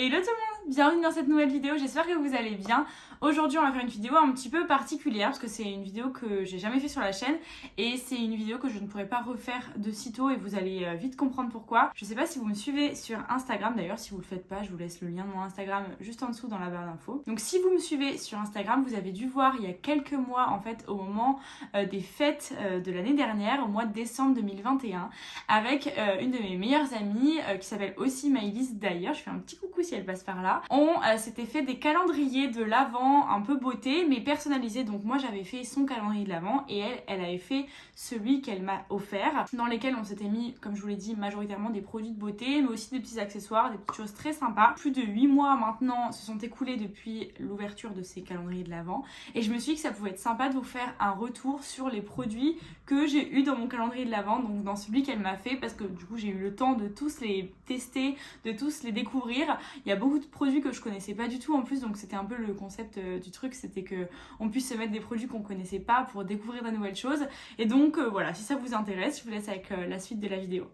Hello tout le monde, bienvenue dans cette nouvelle vidéo, j'espère que vous allez bien. Aujourd'hui on va faire une vidéo un petit peu particulière parce que c'est une vidéo que j'ai jamais fait sur la chaîne et c'est une vidéo que je ne pourrais pas refaire de sitôt et vous allez vite comprendre pourquoi. Je sais pas si vous me suivez sur Instagram, d'ailleurs si vous le faites pas je vous laisse le lien de mon Instagram juste en dessous dans la barre d'infos. Donc si vous me suivez sur Instagram, vous avez dû voir il y a quelques mois en fait au moment des fêtes de l'année dernière, au mois de décembre 2021, avec une de mes meilleures amies qui s'appelle aussi Maëlys d'ailleurs, je fais un petit coucou si elle passe par là. On s'était fait des calendriers de l'Avent un peu beauté mais personnalisés, donc moi j'avais fait son calendrier de l'Avent et elle avait fait celui qu'elle m'a offert, dans lesquels on s'était mis, comme je vous l'ai dit, majoritairement des produits de beauté mais aussi des petits accessoires, des petites choses très sympas. Plus de 8 mois maintenant se sont écoulés depuis l'ouverture de ces calendriers de l'Avent et je me suis dit que ça pouvait être sympa de vous faire un retour sur les produits que j'ai eu dans mon calendrier de l'Avent, donc dans celui qu'elle m'a fait, parce que du coup j'ai eu le temps de tous les tester, de tous les découvrir. Il y a beaucoup de produits que je connaissais pas du tout en plus, donc c'était un peu le concept du truc, c'était que on puisse se mettre des produits qu'on connaissait pas pour découvrir de nouvelles choses. Et donc voilà, si ça vous intéresse, je vous laisse avec la suite de la vidéo.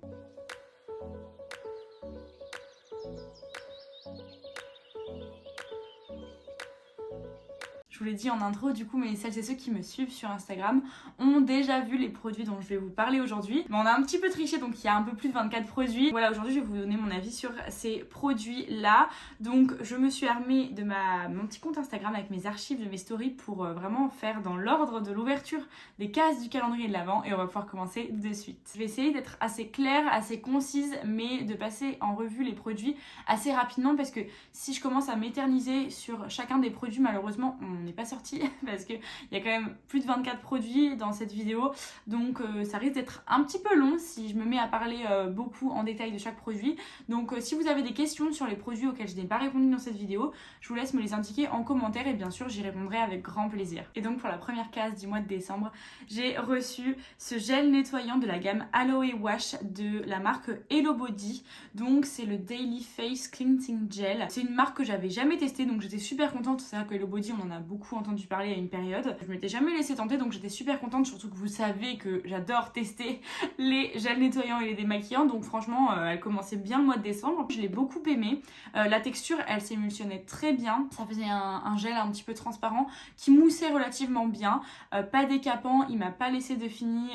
Je vous l'ai dit en intro, du coup, mais celles et ceux qui me suivent sur Instagram ont déjà vu les produits dont je vais vous parler aujourd'hui. Mais on a un petit peu triché, donc il y a un peu plus de 24 produits. Voilà, aujourd'hui, je vais vous donner mon avis sur ces produits-là. Donc, je me suis armée de mon petit compte Instagram avec mes archives de mes stories pour vraiment faire dans l'ordre de l'ouverture des cases du calendrier de l'Avent et on va pouvoir commencer de suite. Je vais essayer d'être assez claire, assez concise, mais de passer en revue les produits assez rapidement parce que si je commence à m'éterniser sur chacun des produits, malheureusement, on n'est pas sorti parce qu'il y a quand même plus de 24 produits dans cette vidéo, donc ça risque d'être un petit peu long si je me mets à parler beaucoup en détail de chaque produit. Donc si vous avez des questions sur les produits auxquels je n'ai pas répondu dans cette vidéo, je vous laisse me les indiquer en commentaire et bien sûr j'y répondrai avec grand plaisir. Et donc pour la première case du mois de décembre, j'ai reçu ce gel nettoyant de la gamme Aloe Wash de la marque Hello Body. Donc c'est le Daily Face Cleansing Gel. C'est une marque que j'avais jamais testée, donc j'étais super contente. C'est vrai que Hello Body on en a beaucoup entendu parler à une période. Je m'étais jamais laissée tenter, donc j'étais super contente, surtout que vous savez que j'adore tester les gels nettoyants et les démaquillants, donc franchement elle commençait bien le mois de décembre. Je l'ai beaucoup aimé. La texture elle s'émulsionnait très bien, ça faisait un gel un petit peu transparent qui moussait relativement bien, pas décapant, il m'a pas laissé de fini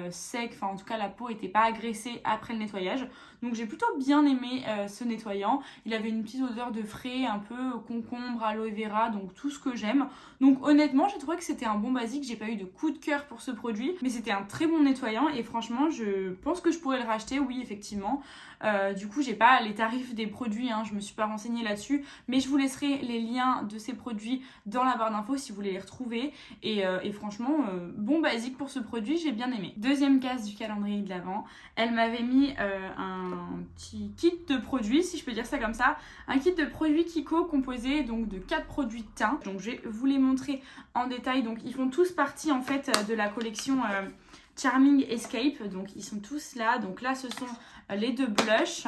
sec, enfin en tout cas la peau était pas agressée après le nettoyage. Donc j'ai plutôt bien aimé ce nettoyant. Il avait une petite odeur de frais, un peu concombre, aloe vera, donc tout ce que j'aime. Donc honnêtement j'ai trouvé que c'était un bon basique, j'ai pas eu de coup de cœur pour ce produit, mais c'était un très bon nettoyant et franchement je pense que je pourrais le racheter, oui effectivement. Du coup j'ai pas les tarifs des produits, je me suis pas renseignée là-dessus, mais je vous laisserai les liens de ces produits dans la barre d'infos si vous voulez les retrouver. Et franchement bon basique pour ce produit, j'ai bien aimé. Deuxième case du calendrier de l'Avent, elle m'avait mis un petit kit de produits, si je peux dire ça comme ça, un kit de produits Kiko composé donc de 4 produits teints. Donc je vais vous les montrer en détail. Donc ils font tous partie en fait de la collection Charming Escape, donc ils sont tous là. Donc là ce sont les deux blushs,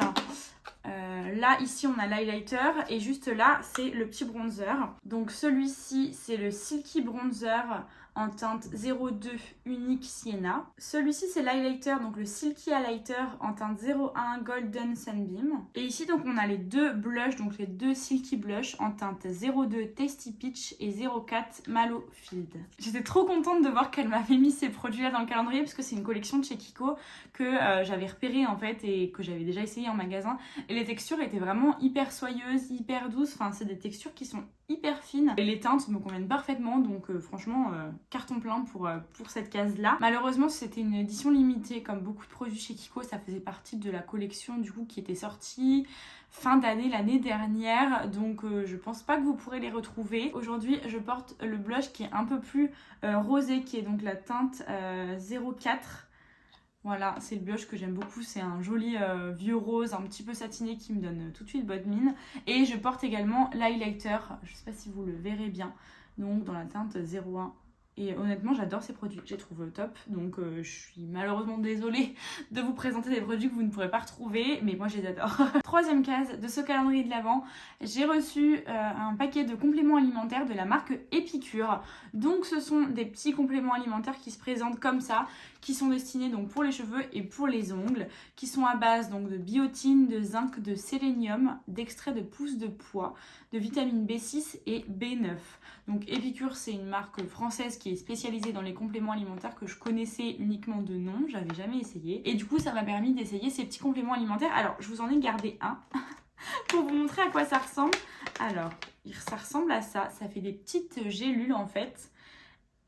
là ici on a l'highlighter et juste là c'est le petit bronzer. Donc celui-ci c'est le Silky Bronzer en teinte 02 Unique Sienna. Celui-ci c'est l'highlighter, donc le Silky Highlighter en teinte 01 Golden Sunbeam. Et ici donc on a les deux blushs, donc les deux Silky Blush en teinte 02 Tasty Peach et 04 Mallow Field. J'étais trop contente de voir qu'elle m'avait mis ces produits là dans le calendrier parce que c'est une collection de chez Kiko que j'avais repéré en fait et que j'avais déjà essayé en magasin. Et les textures étaient vraiment hyper soyeuses, hyper douces, enfin c'est des textures qui sont hyper fines et les teintes me conviennent parfaitement, donc franchement carton plein pour cette case là. Malheureusement c'était une édition limitée comme beaucoup de produits chez Kiko, ça faisait partie de la collection du coup qui était sortie fin d'année l'année dernière, donc je pense pas que vous pourrez les retrouver. Aujourd'hui je porte le blush qui est un peu plus rosé, qui est donc la teinte 04. Voilà, c'est le blush que j'aime beaucoup, c'est un joli vieux rose un petit peu satiné qui me donne tout de suite bonne mine. Et je porte également l'highlighter, je sais pas si vous le verrez bien, donc dans la teinte 01. Et honnêtement j'adore ces produits, je les trouve top, donc je suis malheureusement désolée de vous présenter des produits que vous ne pourrez pas retrouver, mais moi je les adore. Troisième case de ce calendrier de l'Avent, j'ai reçu un paquet de compléments alimentaires de la marque Épicure. Donc ce sont des petits compléments alimentaires qui se présentent comme ça, qui sont destinés donc pour les cheveux et pour les ongles, qui sont à base donc de biotine, de zinc, de sélénium, d'extrait de pousse de pois, de vitamine B6 et B9. Donc Epicure, c'est une marque française qui est spécialisée dans les compléments alimentaires que je connaissais uniquement de nom, j'avais jamais essayé. Et du coup, ça m'a permis d'essayer ces petits compléments alimentaires. Alors, je vous en ai gardé un pour vous montrer à quoi ça ressemble. Alors, ça ressemble à ça. Ça fait des petites gélules en fait,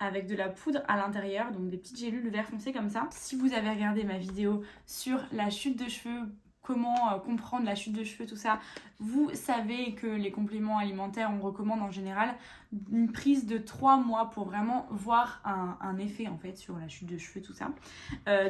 avec de la poudre à l'intérieur, donc des petites gélules vert foncé comme ça. Si vous avez regardé ma vidéo sur la chute de cheveux, comment comprendre la chute de cheveux, tout ça, vous savez que les compléments alimentaires, on recommande en général une prise de 3 mois pour vraiment voir un effet en fait sur la chute de cheveux, tout ça.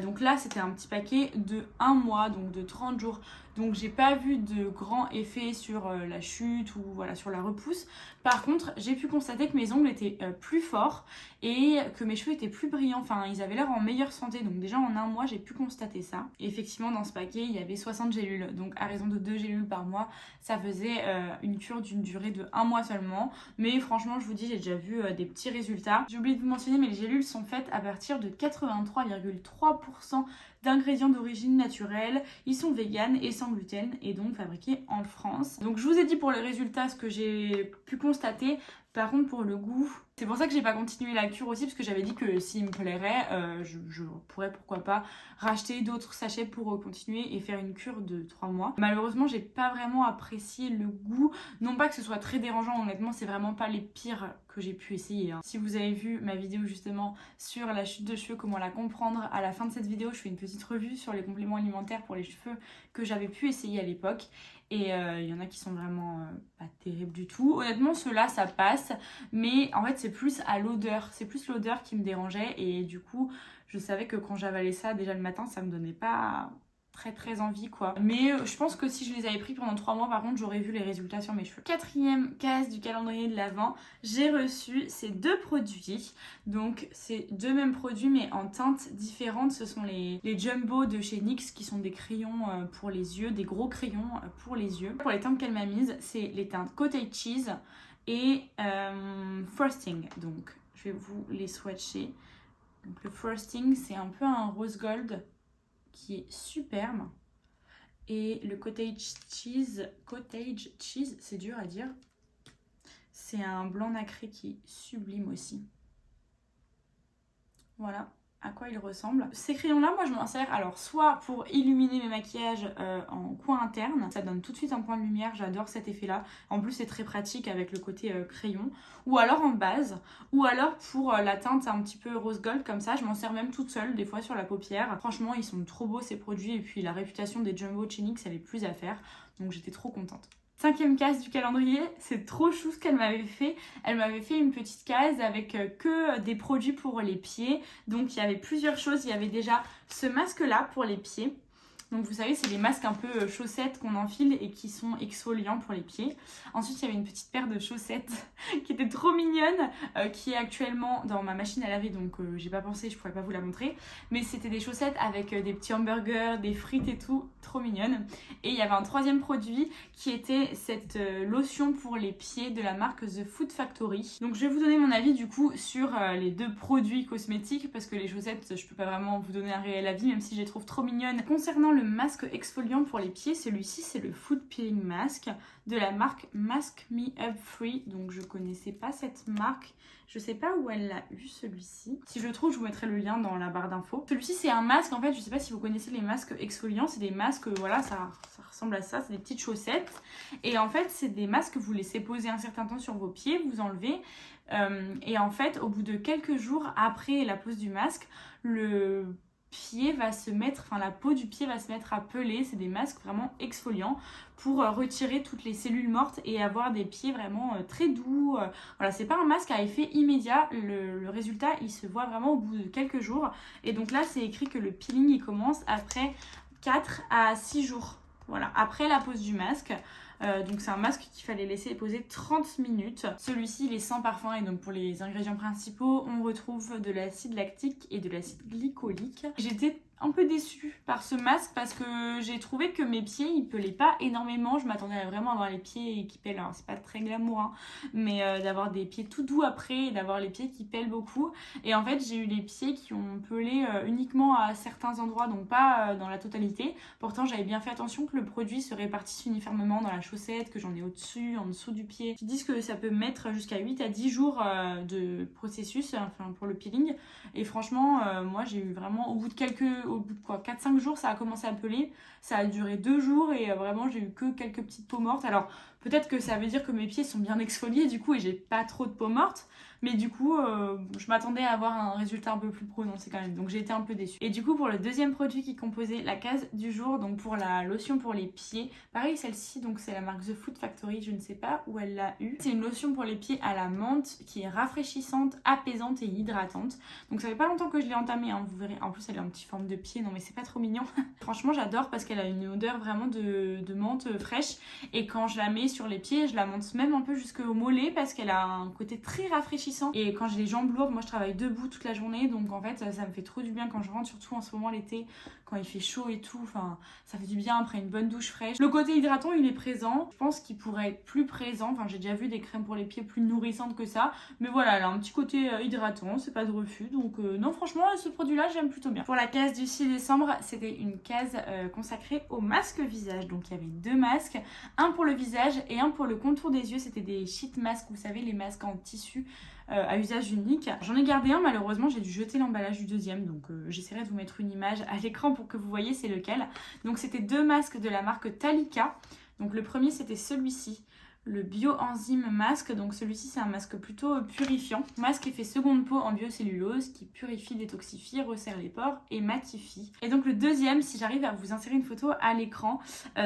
Donc là, c'était un petit paquet de 1 mois, donc de 30 jours. Donc j'ai pas vu de grand effet sur la chute ou voilà sur la repousse. Par contre, j'ai pu constater que mes ongles étaient plus forts et que mes cheveux étaient plus brillants. Enfin, ils avaient l'air en meilleure santé. Donc déjà en 1 mois, j'ai pu constater ça. Et effectivement, dans ce paquet, il y avait 60 gélules. Donc à raison de 2 gélules par mois, ça faisait une cure d'une durée de 1 mois seulement. Mais franchement, je vous dis, j'ai déjà vu des petits résultats. J'ai oublié de vous mentionner, mais les gélules sont faites à partir de 83,3% d'ingrédients d'origine naturelle. Ils sont véganes et sans gluten et donc fabriqués en France. Donc je vous ai dit pour les résultats ce que j'ai pu constater. Par contre pour le goût, c'est pour ça que j'ai pas continué la cure aussi, parce que j'avais dit que s'il me plairait, je pourrais pourquoi pas racheter d'autres sachets pour continuer et faire une cure de 3 mois. Malheureusement j'ai pas vraiment apprécié le goût, non pas que ce soit très dérangeant, honnêtement c'est vraiment pas les pires que j'ai pu essayer. Si vous avez vu ma vidéo justement sur la chute de cheveux, comment la comprendre, à la fin de cette vidéo je fais une petite revue sur les compléments alimentaires pour les cheveux que j'avais pu essayer à l'époque. Et il y en a qui sont vraiment pas terribles du tout. Honnêtement ceux-là ça passe, mais en fait c'est plus à l'odeur, c'est plus l'odeur qui me dérangeait. Et du coup je savais que quand j'avalais ça déjà le matin, ça me donnait pas très envie quoi. Mais je pense que si je les avais pris pendant 3 mois, par contre j'aurais vu les résultats sur mes cheveux. 4e case du calendrier de l'Avent, j'ai reçu ces 2 produits. Donc c'est 2 mêmes produits mais en teintes différentes. Ce sont les Jumbo de chez NYX qui sont des crayons pour les yeux, des gros crayons pour les yeux. Pour les teintes qu'elle m'a mises, c'est les teintes Cottage Cheese et Frosting. Donc je vais vous les swatcher. Donc le Frosting c'est un peu un rose gold qui est superbe. Et le Cottage Cheese, c'est dur à dire. C'est un blanc nacré qui est sublime aussi. Voilà à quoi il ressemble. Ces crayons-là, moi je m'en sers alors soit pour illuminer mes maquillages en coin interne, ça donne tout de suite un point de lumière, j'adore cet effet-là. En plus c'est très pratique avec le côté crayon. Ou alors en base, ou alors pour la teinte un petit peu rose gold comme ça, je m'en sers même toute seule des fois sur la paupière. Franchement ils sont trop beaux ces produits et puis la réputation des Jumbo chez NYX elle est plus à faire, donc j'étais trop contente. 5e case du calendrier, c'est trop chou ce qu'elle m'avait fait. Elle m'avait fait une petite case avec que des produits pour les pieds. Donc il y avait plusieurs choses. Il y avait déjà ce masque là pour les pieds. Donc vous savez c'est les masques un peu chaussettes qu'on enfile et qui sont exfoliants pour les pieds. Ensuite il y avait une petite paire de chaussettes qui était trop mignonne, qui est actuellement dans ma machine à laver, donc j'ai pas pensé, je pourrais pas vous la montrer. Mais c'était des chaussettes avec des petits hamburgers, des frites et tout, trop mignonne. Et il y avait un 3e produit qui était cette lotion pour les pieds de la marque The Food Factory. Donc je vais vous donner mon avis du coup sur les 2 produits cosmétiques, parce que les chaussettes je peux pas vraiment vous donner un réel avis même si je les trouve trop mignonnes. Concernant le masque exfoliant pour les pieds, celui-ci c'est le Food Peeling Mask de la marque Mask Me Up Free. Donc je connaissais pas cette marque, je sais pas où elle l'a eu celui-ci. Si je le trouve je vous mettrai le lien dans la barre d'infos. Celui-ci c'est un masque en fait, je sais pas si vous connaissez les masques exfoliants, c'est des masques voilà ça ressemble à ça, c'est des petites chaussettes. Et en fait c'est des masques que vous laissez poser un certain temps sur vos pieds, vous enlevez et en fait au bout de quelques jours après la pose du masque, le pied va se mettre, enfin la peau du pied va se mettre à peler. C'est des masques vraiment exfoliants pour retirer toutes les cellules mortes et avoir des pieds vraiment très doux. Voilà, c'est pas un masque à effet immédiat, le résultat il se voit vraiment au bout de quelques jours. Et donc là c'est écrit que le peeling il commence après 4 à 6 jours. Voilà, après la pose du masque. Donc c'est un masque qu'il fallait laisser poser 30 minutes. Celui-ci il est sans parfum et donc pour les ingrédients principaux on retrouve de l'acide lactique et de l'acide glycolique. J'étais un peu déçue par ce masque parce que j'ai trouvé que mes pieds ils pelaient pas énormément. Je m'attendais à vraiment avoir les pieds qui pèlent. Alors c'est pas très glamour hein, mais d'avoir des pieds tout doux après et d'avoir les pieds qui pèlent beaucoup. Et en fait j'ai eu les pieds qui ont pelé uniquement à certains endroits, donc pas dans la totalité. Pourtant j'avais bien fait attention que le produit se répartisse uniformément dans la chaussette, que j'en ai au-dessus, en dessous du pied. Ils disent que ça peut mettre jusqu'à 8 à 10 jours de processus, enfin pour le peeling. Et franchement, moi j'ai eu vraiment, au bout de 4-5 jours, ça a commencé à peler. Ça a duré 2 jours et vraiment j'ai eu que quelques petites peaux mortes. Alors peut-être que ça veut dire que mes pieds sont bien exfoliés du coup et j'ai pas trop de peaux mortes. Mais du coup, je m'attendais à avoir un résultat un peu plus prononcé quand même. Donc j'ai été un peu déçue. Et du coup, pour le deuxième produit qui composait la case du jour, donc pour la lotion pour les pieds, pareil celle-ci, donc c'est la marque The Food Factory, je ne sais pas où elle l'a eu. C'est une lotion pour les pieds à la menthe qui est rafraîchissante, apaisante et hydratante. Donc ça fait pas longtemps que je l'ai entamée, hein, vous verrez. En plus, elle a un petit forme de pied, non mais c'est pas trop mignon. Franchement, j'adore parce qu'elle a une odeur vraiment de menthe fraîche. Et quand je la mets sur les pieds, je la monte même un peu jusqu'au mollet parce qu'elle a un côté très rafraîchissant. Et quand j'ai les jambes lourdes, moi je travaille debout toute la journée, donc en fait ça me fait trop du bien quand je rentre, surtout en ce moment l'été, quand il fait chaud et tout, enfin ça fait du bien après une bonne douche fraîche. Le côté hydratant il est présent, je pense qu'il pourrait être plus présent, enfin j'ai déjà vu des crèmes pour les pieds plus nourrissantes que ça, mais voilà, elle a un petit côté hydratant, c'est pas de refus, donc non franchement ce produit là j'aime plutôt bien. Pour la case du 6 décembre, c'était une case consacrée au masque visage, donc il y avait 2 masques, un pour le visage et un pour le contour des yeux, c'était des sheet masks, vous savez les masques en tissu à usage unique. J'en ai gardé un, malheureusement j'ai dû jeter l'emballage du deuxième, donc j'essaierai de vous mettre une image à l'écran pour que vous voyez c'est lequel. Donc c'était 2 masques de la marque Talika, donc le premier c'était celui-ci, le Bioenzyme Masque, donc celui-ci c'est un masque plutôt purifiant. Masque effet seconde peau en biocellulose qui purifie, détoxifie, resserre les pores et matifie. Et donc le deuxième, si j'arrive à vous insérer une photo à l'écran,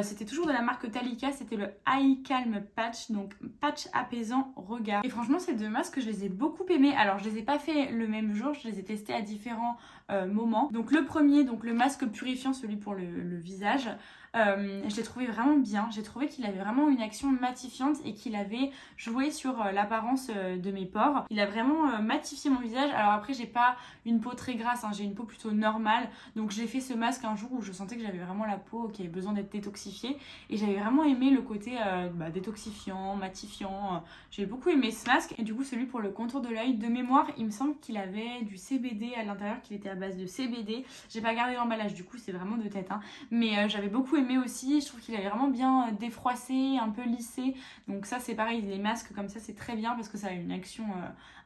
c'était toujours de la marque Talika, c'était le Eye Calm Patch, donc patch apaisant regard. Et franchement ces 2 masques je les ai beaucoup aimés. Alors je les ai pas fait le même jour, je les ai testés à différents moments. Donc le premier, donc le masque purifiant, celui pour le visage, je l'ai trouvé vraiment bien. J'ai trouvé qu'il avait vraiment une action matifiante et qu'il avait joué sur l'apparence de mes pores. Il a vraiment matifié mon visage. Alors après j'ai pas une peau très grasse, hein, j'ai une peau plutôt normale, donc j'ai fait ce masque un jour où je sentais que j'avais vraiment la peau qui avait besoin d'être détoxifiée et j'avais vraiment aimé le côté détoxifiant, matifiant. J'ai beaucoup aimé ce masque. Et du coup celui pour le contour de l'œil, de mémoire il me semble qu'il avait du CBD à l'intérieur, qu'il était à base de CBD. J'ai pas gardé l'emballage du coup, c'est vraiment de tête hein. Mais j'avais beaucoup aimé aussi, je trouve qu'il avait vraiment bien défroissé, un peu lissé, donc ça c'est pareil, les masques comme ça c'est très bien parce que ça a une action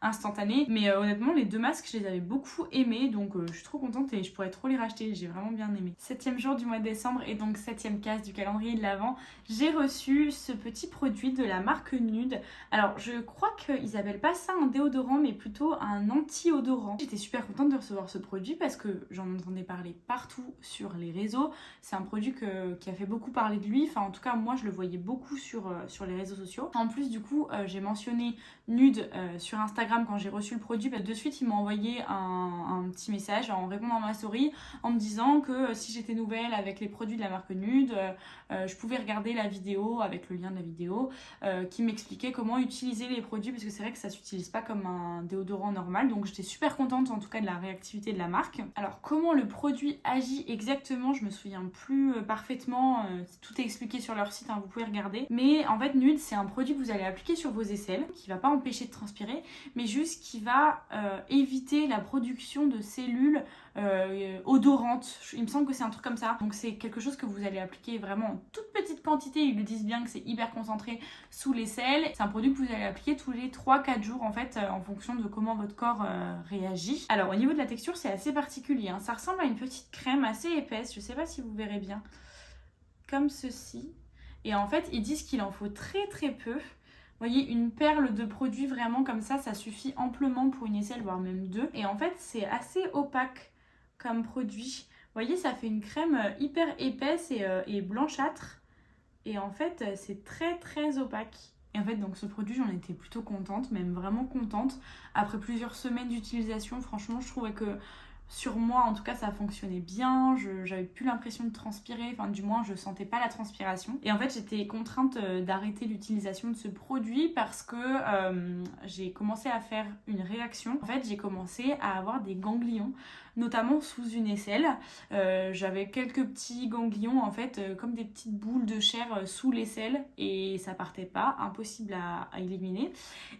instantanée. Mais honnêtement les 2 masques je les avais beaucoup aimés, donc je suis trop contente et je pourrais trop les racheter, j'ai vraiment bien aimé. 7e jour du mois de décembre et donc 7e case du calendrier de l'Avent, j'ai reçu ce petit produit de la marque Nude. Alors je crois qu'ils appellent pas ça un déodorant mais plutôt un anti-odorant. J'étais super contente de recevoir ce produit parce que j'en entendais parler partout sur les réseaux. C'est un produit qui a fait beaucoup parler de lui, enfin en tout cas moi je le voyais beaucoup sur les réseaux sociaux. En plus du coup j'ai mentionné Nude sur Instagram quand j'ai reçu le produit, de suite il m'a envoyé un petit message en répondant à ma story en me disant que si j'étais nouvelle avec les produits de la marque Nude, je pouvais regarder la vidéo avec le lien de la vidéo qui m'expliquait comment utiliser les produits parce que c'est vrai que ça s'utilise pas comme un déodorant normal, donc j'étais super contente en tout cas de la réactivité de la marque. Alors comment le produit agit exactement, je me souviens plus parfaitement, tout est expliqué sur leur site, hein, vous pouvez regarder. Mais en fait Nude c'est un produit que vous allez appliquer sur vos aisselles, qui va pas empêcher de transpirer, mais juste qui va éviter la production de cellules odorantes. Il me semble que c'est un truc comme ça. Donc c'est quelque chose que vous allez appliquer vraiment en toute petite quantité, ils le disent bien que c'est hyper concentré sous l'aisselle. C'est un produit que vous allez appliquer tous les 3-4 jours en fait, en fonction de comment votre corps réagit. Alors au niveau de la texture c'est assez particulier, hein. Ça ressemble à une petite crème assez épaisse, je sais pas si vous verrez bien, comme ceci. Et en fait ils disent qu'il en faut très très peu. Vous voyez, une perle de produit vraiment comme ça suffit amplement pour une aisselle, voire même 2. Et en fait c'est assez opaque comme produit. Vous voyez, ça fait une crème hyper épaisse et blanchâtre. Et en fait c'est très très opaque. Et en fait donc ce produit j'en étais plutôt contente, même vraiment contente. Après plusieurs semaines d'utilisation, franchement je trouvais que sur moi en tout cas ça fonctionnait bien, j'avais plus l'impression de transpirer, enfin du moins je sentais pas la transpiration. Et en fait j'étais contrainte d'arrêter l'utilisation de ce produit parce que j'ai commencé à faire une réaction. En fait j'ai commencé à avoir des ganglions, notamment sous une aisselle. J'avais quelques petits ganglions en fait, comme des petites boules de chair sous l'aisselle et ça partait pas, impossible à éliminer.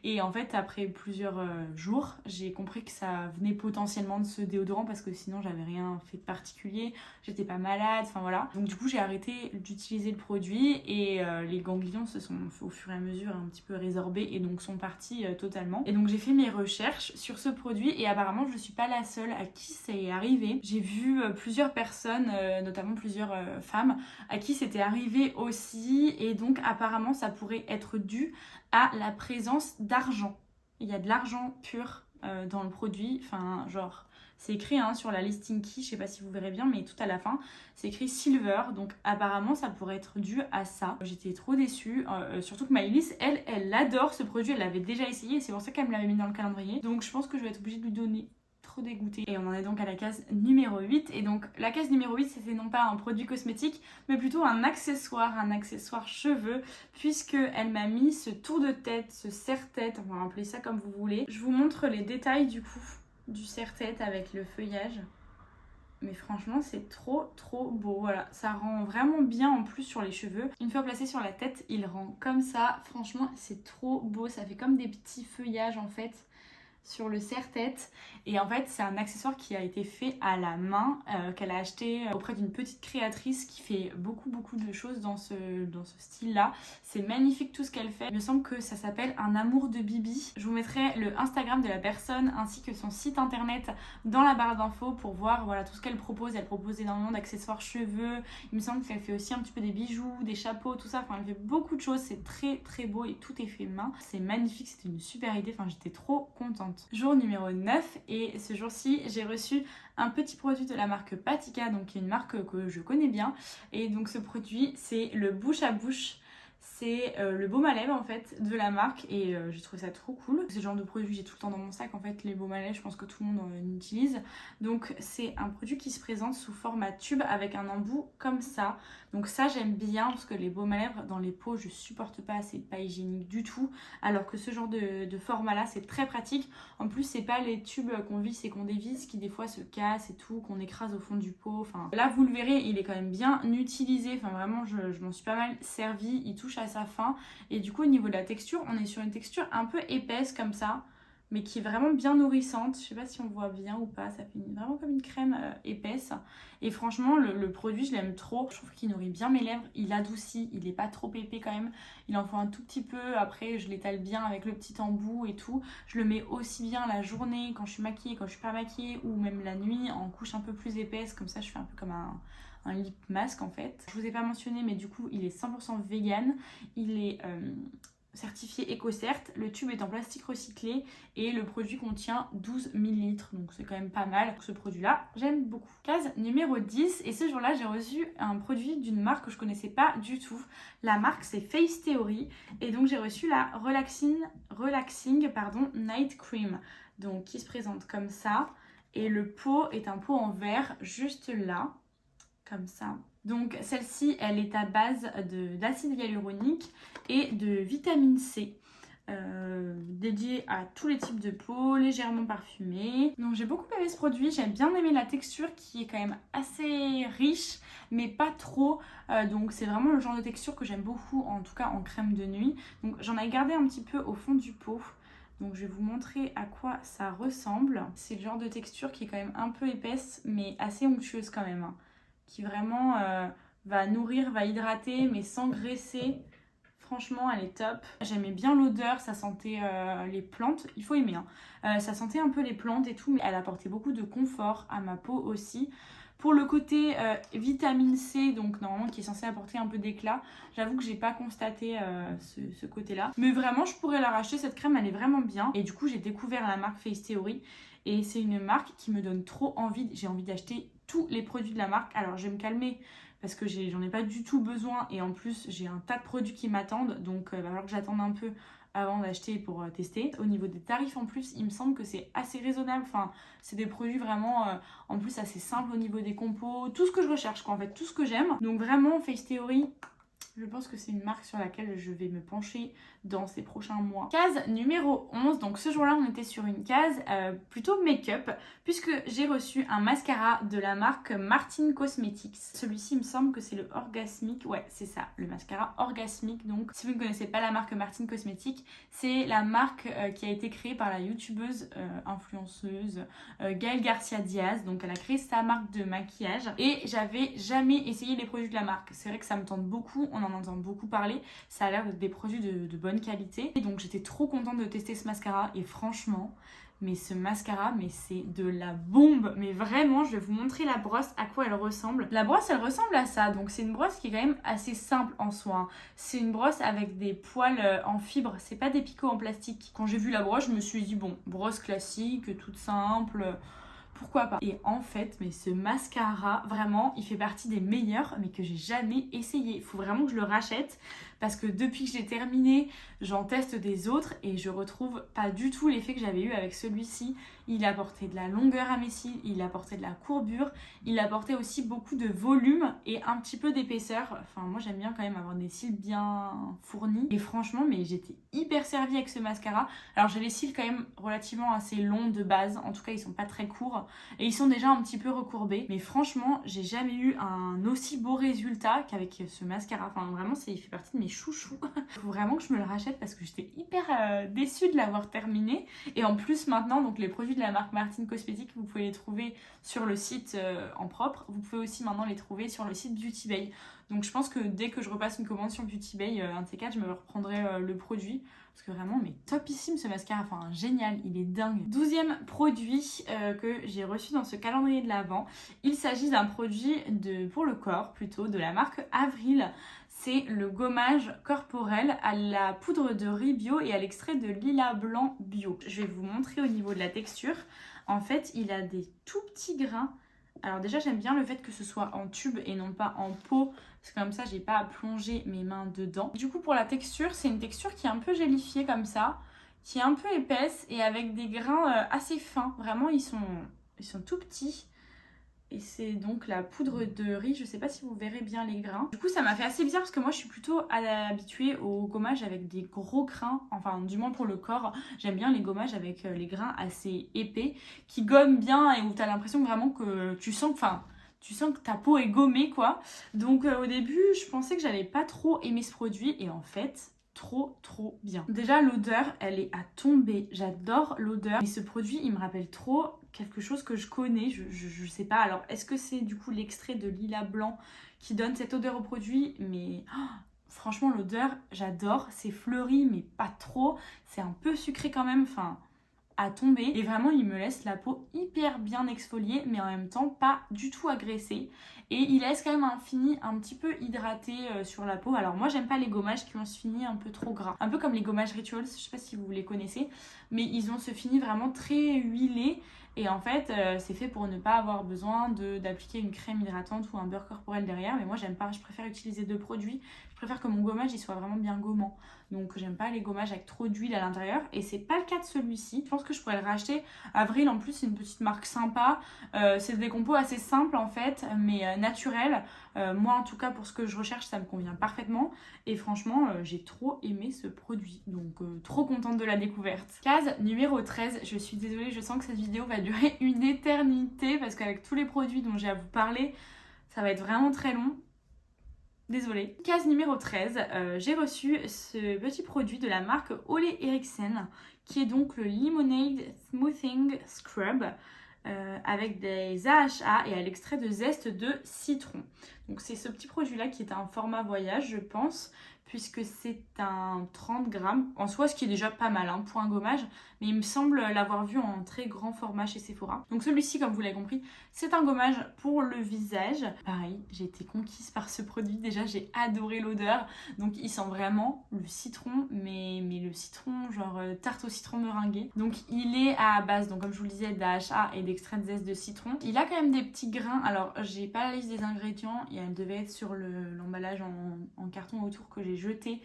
Et en fait après plusieurs jours, j'ai compris que ça venait potentiellement de ce déodorant parce que sinon j'avais rien fait de particulier, j'étais pas malade, enfin voilà. Donc du coup j'ai arrêté d'utiliser le produit et les ganglions se sont au fur et à mesure un petit peu résorbés et donc sont partis totalement. Et donc j'ai fait mes recherches sur ce produit et apparemment je suis pas la seule à qui c'est arrivé. J'ai vu plusieurs personnes, notamment plusieurs femmes, à qui c'était arrivé aussi et donc apparemment ça pourrait être dû à la présence d'argent. Il y a de l'argent pur dans le produit, enfin genre c'est écrit sur la listing key, je sais pas si vous verrez bien, mais tout à la fin c'est écrit silver, donc apparemment ça pourrait être dû à ça. J'étais trop déçue, surtout que Maëlys elle adore ce produit, elle l'avait déjà essayé et c'est pour ça qu'elle me l'avait mis dans le calendrier, donc je pense que je vais être obligée de lui donner. Trop dégoûtée. Et on en est donc à la case numéro 8. Et donc la case numéro 8 c'était non pas un produit cosmétique mais plutôt un accessoire cheveux, puisque elle m'a mis ce tour de tête, ce serre-tête, on va appeler ça comme vous voulez. Je vous montre les détails du coup du serre-tête avec le feuillage. Mais franchement c'est trop beau, voilà, ça rend vraiment bien en plus sur les cheveux. Une fois placé sur la tête il rend comme ça, franchement c'est trop beau, ça fait comme des petits feuillages en fait sur le serre-tête. Et en fait c'est un accessoire qui a été fait à la main, qu'elle a acheté auprès d'une petite créatrice qui fait beaucoup de choses dans ce style là. C'est magnifique tout ce qu'elle fait. Il me semble que ça s'appelle Un amour de Bibi. Je vous mettrai le Instagram de la personne ainsi que son site internet dans la barre d'infos pour voir voilà tout ce qu'elle propose. Elle propose énormément d'accessoires cheveux, il me semble qu'elle fait aussi un petit peu des bijoux, des chapeaux, tout ça, enfin elle fait beaucoup de choses. C'est très beau et tout est fait main. C'est magnifique, c'était une super idée, enfin j'étais trop contente. Jour numéro 9 et ce jour-ci j'ai reçu un petit produit de la marque Patika, donc qui est une marque que je connais bien. Et donc ce produit c'est le bouche à bouche. C'est le baume à lèvres en fait de la marque et j'ai trouvé ça trop cool. C'est le genre de produit que j'ai tout le temps dans mon sac en fait, les baumes à lèvres, je pense que tout le monde en utilise. Donc c'est un produit qui se présente sous format tube avec un embout comme ça. Donc ça j'aime bien parce que les baumes à lèvres dans les pots je supporte pas, c'est pas hygiénique du tout. Alors que ce genre de format là c'est très pratique. En plus c'est pas les tubes qu'on visse et qu'on dévisse qui des fois se cassent et tout, qu'on écrase au fond du pot. Enfin là vous le verrez il est quand même bien utilisé, enfin vraiment je m'en suis pas mal servi, il touche à sa fin et du coup au niveau de la texture on est sur une texture un peu épaisse comme ça mais qui est vraiment bien nourrissante. Je sais pas si on voit bien ou pas, ça fait vraiment comme une crème épaisse et franchement le produit je l'aime trop. Je trouve qu'il nourrit bien mes lèvres, il adoucit, il est pas trop épais quand même, il en faut un tout petit peu. Après je l'étale bien avec le petit embout et tout. Je le mets aussi bien la journée quand je suis maquillée, quand je suis pas maquillée ou même la nuit en couche un peu plus épaisse, comme ça je fais un peu comme un lip mask en fait. Je vous ai pas mentionné mais du coup il est 100% vegan, il est certifié EcoCert, le tube est en plastique recyclé et le produit contient 12 ml, donc c'est quand même pas mal. Ce produit là j'aime beaucoup. Case numéro 10 et ce jour là j'ai reçu un produit d'une marque que je connaissais pas du tout. La marque c'est Face Theory et donc j'ai reçu la Relaxing Night Cream, donc qui se présente comme ça et le pot est un pot en verre juste là comme ça. Donc celle-ci elle est à base d'acide hyaluronique et de vitamine C, dédiée à tous les types de peau, légèrement parfumée. Donc j'ai beaucoup aimé ce produit, j'ai bien aimé la texture qui est quand même assez riche mais pas trop, donc c'est vraiment le genre de texture que j'aime beaucoup, en tout cas en crème de nuit. Donc j'en ai gardé un petit peu au fond du pot. Donc je vais vous montrer à quoi ça ressemble. C'est le genre de texture qui est quand même un peu épaisse mais assez onctueuse quand même, hein, qui vraiment va nourrir, va hydrater mais sans graisser. Franchement elle est top. J'aimais bien l'odeur, ça sentait les plantes, il faut aimer hein. Ça sentait un peu les plantes et tout mais elle apportait beaucoup de confort à ma peau aussi. Pour le côté vitamine C, donc normalement qui est censé apporter un peu d'éclat, j'avoue que j'ai pas constaté ce côté là. Mais vraiment je pourrais la racheter, cette crème elle est vraiment bien. Et du coup j'ai découvert la marque Face Theory et c'est une marque qui me donne trop envie, j'ai envie d'acheter tous les produits de la marque. Alors je vais me calmer parce que j'en ai pas du tout besoin et en plus j'ai un tas de produits qui m'attendent, donc il va falloir que j'attende un peu avant d'acheter pour tester. Au niveau des tarifs en plus, il me semble que c'est assez raisonnable, enfin c'est des produits vraiment en plus assez simples au niveau des compos, tout ce que je recherche quoi en fait, tout ce que j'aime. Donc vraiment Face Theory, je pense que c'est une marque sur laquelle je vais me pencher dans ces prochains mois. Case numéro 11, donc ce jour-là on était sur une case plutôt make-up, puisque j'ai reçu un mascara de la marque Martin Cosmetics. Celui-ci il me semble que c'est le Orgasmic, ouais c'est ça, le mascara Orgasmic. Donc si vous ne connaissez pas la marque Martin Cosmetics, c'est la marque qui a été créée par la youtubeuse, influenceuse Gaëlle Garcia Diaz. Donc elle a créé sa marque de maquillage et j'avais jamais essayé les produits de la marque. C'est vrai que ça me tente beaucoup, on en entend beaucoup parler, ça a l'air d'être des produits de bonne qualité. Et donc j'étais trop contente de tester ce mascara et franchement, mais ce mascara, mais c'est de la bombe. Mais vraiment, je vais vous montrer la brosse, à quoi elle ressemble. La brosse, elle ressemble à ça. Donc c'est une brosse qui est quand même assez simple en soi, hein. C'est une brosse avec des poils en fibre, c'est pas des picots en plastique. Quand j'ai vu la brosse, je me suis dit bon, brosse classique, toute simple, pourquoi pas. Et en fait, mais ce mascara, vraiment, il fait partie des meilleurs, mais que j'ai jamais essayé. Il faut vraiment que je le rachète, parce que depuis que j'ai terminé, j'en teste des autres et je retrouve pas du tout l'effet que j'avais eu avec celui-ci. Il apportait de la longueur à mes cils, il apportait de la courbure, il apportait aussi beaucoup de volume et un petit peu d'épaisseur. Enfin, moi j'aime bien quand même avoir des cils bien fournis. Et franchement, mais j'étais hyper servie avec ce mascara. Alors j'ai les cils quand même relativement assez longs de base, en tout cas ils sont pas très courts et ils sont déjà un petit peu recourbés. Mais franchement, j'ai jamais eu un aussi beau résultat qu'avec ce mascara. Enfin vraiment, il fait partie de mes chouchous. Faut vraiment que je me le rachète parce que j'étais hyper déçue de l'avoir terminé. Et en plus maintenant, donc les produits de la marque Martin Cosmetics, vous pouvez les trouver sur le site en propre. Vous pouvez aussi maintenant les trouver sur le site Beauty Bay. Donc je pense que dès que je repasse une commande sur Beauty Bay, un de ces quatre, je me reprendrai le produit. Parce que vraiment, mais topissime ce mascara, enfin génial, il est dingue. 12e produit que j'ai reçu dans ce calendrier de l'Avent. Il s'agit d'un produit pour le corps, plutôt, de la marque Avril. C'est le gommage corporel à la poudre de riz bio et à l'extrait de lilas blanc bio. Je vais vous montrer au niveau de la texture. En fait, il a des tout petits grains. Alors déjà, j'aime bien le fait que ce soit en tube et non pas en pot, parce que comme ça, j'ai pas à plonger mes mains dedans. Du coup, pour la texture, c'est une texture qui est un peu gélifiée comme ça, qui est un peu épaisse et avec des grains assez fins. Vraiment, ils sont tout petits. Et c'est donc la poudre de riz, je sais pas si vous verrez bien les grains. Du coup ça m'a fait assez bizarre parce que moi je suis plutôt habituée au gommage avec des gros grains, enfin du moins pour le corps. J'aime bien les gommages avec les grains assez épais, qui gomment bien et où t'as l'impression vraiment que tu sens que ta peau est gommée quoi. Donc au début je pensais que j'allais pas trop aimer ce produit et en fait trop bien. Déjà l'odeur elle est à tomber, j'adore l'odeur et ce produit il me rappelle trop quelque chose que je connais, je sais pas. Alors est-ce que c'est du coup l'extrait de lilas blanc qui donne cette odeur au produit, mais franchement l'odeur j'adore, c'est fleuri mais pas trop, c'est un peu sucré quand même, enfin à tomber et vraiment il me laisse la peau hyper bien exfoliée mais en même temps pas du tout agressée et il laisse quand même un fini un petit peu hydraté sur la peau. Alors moi j'aime pas les gommages qui ont ce fini un peu trop gras, un peu comme les gommages Rituals, je sais pas si vous les connaissez, mais ils ont ce fini vraiment très huilé et en fait c'est fait pour ne pas avoir besoin d'appliquer une crème hydratante ou un beurre corporel derrière. Mais moi j'aime pas, je préfère utiliser deux produits, je préfère que mon gommage il soit vraiment bien gommant. Donc j'aime pas les gommages avec trop d'huile à l'intérieur et c'est pas le cas de celui-ci. Je pense que je pourrais le racheter. Avril en plus c'est une petite marque sympa, c'est des compos assez simples en fait mais naturels. Moi en tout cas pour ce que je recherche ça me convient parfaitement et franchement j'ai trop aimé ce produit, donc trop contente de la découverte. Case numéro 13, je suis désolée, je sens que cette vidéo va durer une éternité parce qu'avec tous les produits dont j'ai à vous parler ça va être vraiment très long. Désolée. Case numéro 13, j'ai reçu ce petit produit de la marque Ole Henriksen qui est donc le Lemonade Smoothing Scrub avec des AHA et à l'extrait de zeste de citron. Donc c'est ce petit produit là qui est un format voyage je pense, puisque c'est un 30 grammes en soi, ce qui est déjà pas mal hein, pour un gommage, mais il me semble l'avoir vu en très grand format chez Sephora. Donc celui-ci, comme vous l'avez compris, c'est un gommage pour le visage. Pareil, j'ai été conquise par ce produit, déjà j'ai adoré l'odeur, donc il sent vraiment le citron, mais le citron genre tarte au citron meringuée. Donc il est à base, donc comme je vous le disais, d'AHA et d'extrait de zeste de citron. Il a quand même des petits grains, alors j'ai pas la liste des ingrédients, et elle devait être sur l'emballage en carton autour que j'ai jeté.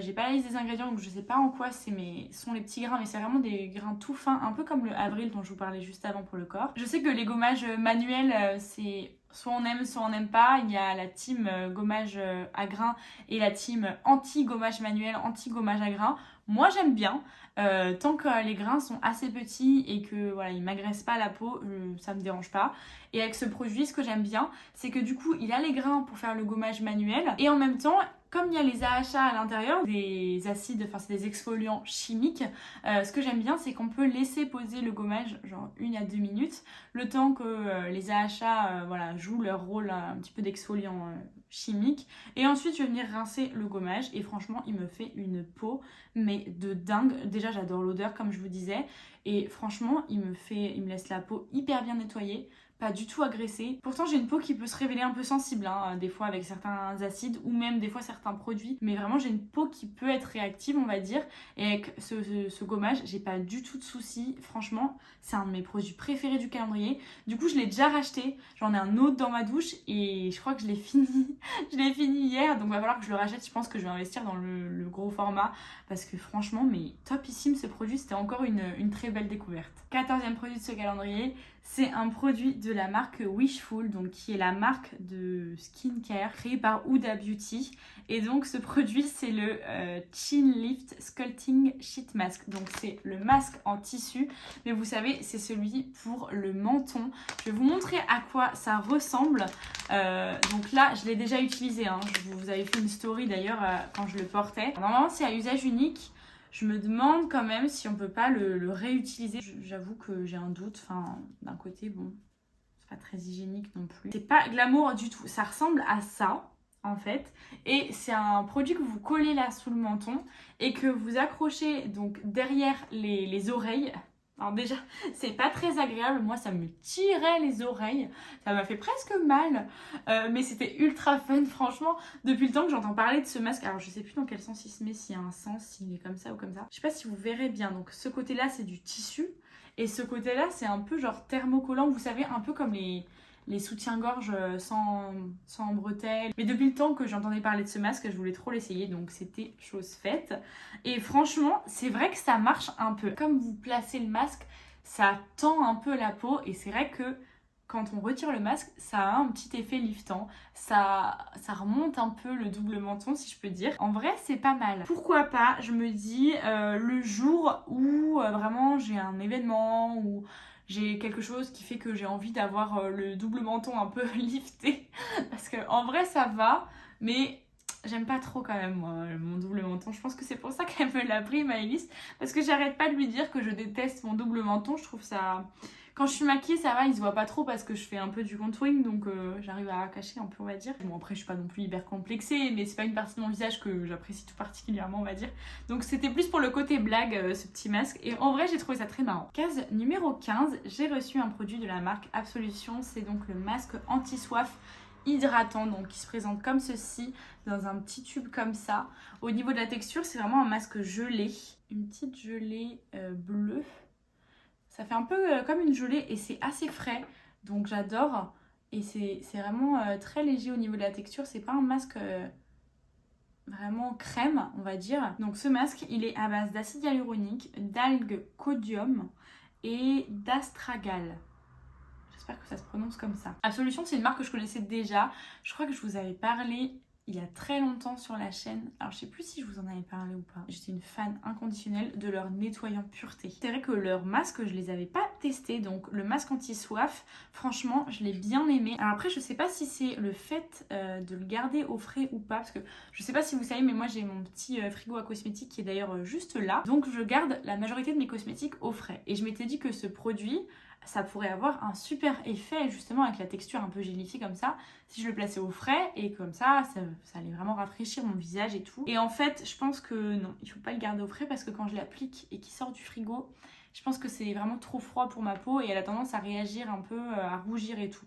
J'ai pas la liste des ingrédients, donc je sais pas en quoi sont les petits grains, mais c'est vraiment des grains tout fins, un peu comme le Avril dont je vous parlais juste avant pour le corps. Je sais que les gommages manuels, c'est soit on n'aime pas. Il y a la team gommage à grains et la team anti-gommage manuel, anti-gommage à grains. Moi j'aime bien, tant que les grains sont assez petits et que voilà, ils m'agressent pas la peau, ça me dérange pas. Et avec ce produit, ce que j'aime bien, c'est que du coup il a les grains pour faire le gommage manuel et en même temps, comme il y a les AHA à l'intérieur, des acides, enfin c'est des exfoliants chimiques, ce que j'aime bien c'est qu'on peut laisser poser le gommage genre 1 à 2 minutes, le temps que les AHA voilà, jouent leur rôle un petit peu d'exfoliant chimique. Et ensuite je vais venir rincer le gommage et franchement il me fait une peau mais de dingue. Déjà j'adore l'odeur comme je vous disais et franchement il me laisse la peau hyper bien nettoyée, pas du tout agressée. Pourtant j'ai une peau qui peut se révéler un peu sensible des fois avec certains acides ou même des fois certains produits, mais vraiment j'ai une peau qui peut être réactive on va dire, et avec ce gommage j'ai pas du tout de soucis. Franchement c'est un de mes produits préférés du calendrier. Du coup je l'ai déjà racheté, j'en ai un autre dans ma douche et je crois que je l'ai fini je l'ai fini hier, donc va falloir que je le rachète. Je pense que je vais investir dans le gros format parce que franchement mais topissime ce produit, c'était encore une très belle découverte. 14e produit de ce calendrier, c'est un produit de la marque Wishful, donc qui est la marque de skincare créée par Huda Beauty. Et donc ce produit c'est le Chin Lift Sculpting Sheet Mask. Donc c'est le masque en tissu, mais vous savez c'est celui pour le menton. Je vais vous montrer à quoi ça ressemble. Donc là je l'ai déjà utilisé, hein. Je vous avais fait une story d'ailleurs quand je le portais. Normalement c'est à usage unique. Je me demande quand même si on peut pas le réutiliser. J'avoue que j'ai un doute. Enfin, d'un côté, bon, c'est pas très hygiénique non plus. C'est pas glamour du tout. Ça ressemble à ça, en fait. Et c'est un produit que vous collez là sous le menton et que vous accrochez donc derrière les oreilles. Alors déjà, c'est pas très agréable, moi ça me tirait les oreilles, ça m'a fait presque mal, mais c'était ultra fun franchement. Depuis le temps que j'entends parler de ce masque, alors je sais plus dans quel sens il se met, s'il y a un sens, s'il est comme ça ou comme ça. Je sais pas si vous verrez bien, donc ce côté là c'est du tissu, et ce côté là c'est un peu genre thermocollant, vous savez, un peu comme les soutiens-gorge sans bretelles. Mais depuis le temps que j'entendais parler de ce masque, je voulais trop l'essayer, donc c'était chose faite. Et franchement, c'est vrai que ça marche un peu. Comme vous placez le masque, ça tend un peu la peau, et c'est vrai que quand on retire le masque, ça a un petit effet liftant. Ça remonte un peu le double menton, si je peux dire. En vrai, c'est pas mal. Pourquoi pas, je me dis, le jour où vraiment j'ai un événement, ou j'ai quelque chose qui fait que j'ai envie d'avoir le double menton un peu lifté. Parce que en vrai, ça va, mais j'aime pas trop quand même, moi, mon double menton. Je pense que c'est pour ça qu'elle me l'a pris, Maëlys. Parce que j'arrête pas de lui dire que je déteste mon double menton. Je trouve ça... Quand je suis maquillée, ça va, il se voit pas trop parce que je fais un peu du contouring, donc j'arrive à cacher un peu, on va dire. Bon, après, je suis pas non plus hyper complexée, mais c'est pas une partie de mon visage que j'apprécie tout particulièrement, on va dire. Donc c'était plus pour le côté blague, ce petit masque. Et en vrai, j'ai trouvé ça très marrant. Case numéro 15, j'ai reçu un produit de la marque Absolution. C'est donc le masque anti-soif hydratant, donc qui se présente comme ceci, dans un petit tube comme ça. Au niveau de la texture, c'est vraiment un masque gelé. Une petite gelée bleue. Ça fait un peu comme une gelée et c'est assez frais, donc j'adore. Et c'est vraiment très léger au niveau de la texture, c'est pas un masque vraiment crème, on va dire. Donc ce masque, il est à base d'acide hyaluronique, d'algues codium et d'astragal. J'espère que ça se prononce comme ça. Absolution, c'est une marque que je connaissais déjà. Je crois que je vous avais parlé il y a très longtemps sur la chaîne. Alors je sais plus si je vous en avais parlé ou pas. J'étais une fan inconditionnelle de leur nettoyant pureté. C'est vrai que leurs masques, je les avais pas testés. Donc le masque anti-soif, franchement, je l'ai bien aimé. Alors après, je sais pas si c'est le fait de le garder au frais ou pas. Parce que je sais pas si vous savez, mais moi j'ai mon petit frigo à cosmétiques qui est d'ailleurs juste là. Donc je garde la majorité de mes cosmétiques au frais. Et je m'étais dit que ce produit, ça pourrait avoir un super effet justement avec la texture un peu gélifiée comme ça si je le plaçais au frais, et comme ça allait vraiment rafraîchir mon visage et tout. Et en fait je pense que non, il faut pas le garder au frais parce que quand je l'applique et qu'il sort du frigo, je pense que c'est vraiment trop froid pour ma peau et elle a tendance à réagir un peu, à rougir et tout.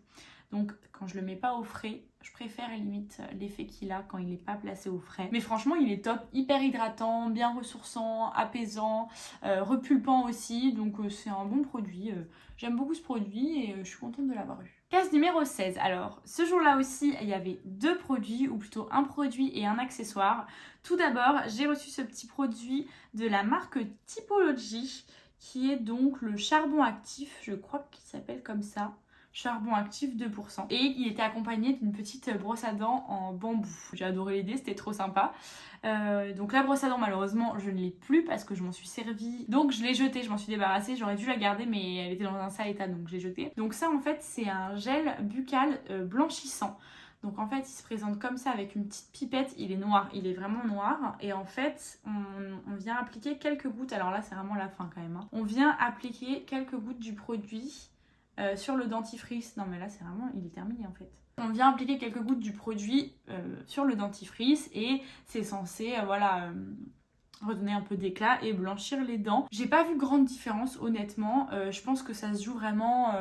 Donc quand je le mets pas au frais, je préfère limite l'effet qu'il a quand il n'est pas placé au frais. Mais franchement il est top, hyper hydratant, bien ressourçant, apaisant, repulpant aussi. Donc c'est un bon produit. J'aime beaucoup ce produit et je suis contente de l'avoir eu. Case numéro 16. Alors ce jour-là aussi il y avait 2 produits, ou plutôt un produit et un accessoire. Tout d'abord j'ai reçu ce petit produit de la marque Typology qui est donc le charbon actif, je crois qu'il s'appelle comme ça. Charbon actif 2%. Et il était accompagné d'une petite brosse à dents en bambou. J'ai adoré l'idée, c'était trop sympa. Donc la brosse à dents, malheureusement, je ne l'ai plus parce que je m'en suis servie. Donc je l'ai jetée, je m'en suis débarrassée. J'aurais dû la garder, mais elle était dans un sale état, donc je l'ai jetée. Donc ça, en fait, c'est un gel buccal blanchissant. Donc en fait il se présente comme ça avec une petite pipette, il est noir, il est vraiment noir. Et en fait on vient appliquer quelques gouttes, alors là c'est vraiment la fin quand même, hein. On vient appliquer quelques gouttes du produit sur le dentifrice. Non mais là c'est vraiment, il est terminé en fait. On vient appliquer quelques gouttes du produit sur le dentifrice et c'est censé redonner un peu d'éclat et blanchir les dents. J'ai pas vu grande différence honnêtement, je pense que ça se joue vraiment